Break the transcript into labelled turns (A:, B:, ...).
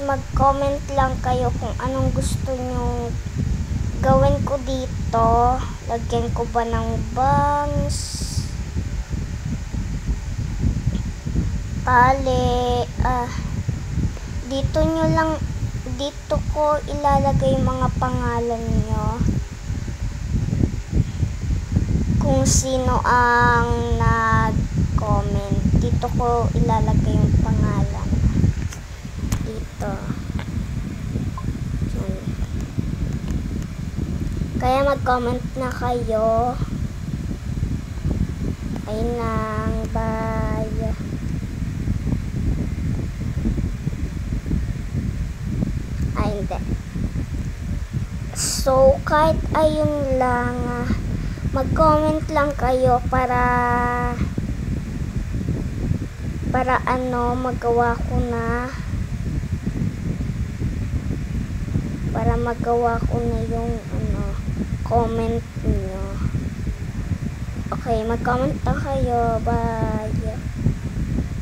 A: mag-comment lang kayo kung anong gusto nyo gawin ko dito. Lagyan ko ba ng bangs, tali, dito ko ilalagay yung mga pangalan nyo kung sino ang nag-comment. Dito ko ilalagay yung pangalan dito. Kaya mag-comment na kayo. Ayun lang, bye. Hindi. So, kahit ayun lang, mag-comment lang kayo para magawa ko na, yung comment niyo. Okay, mag-comment na kayo. Bye.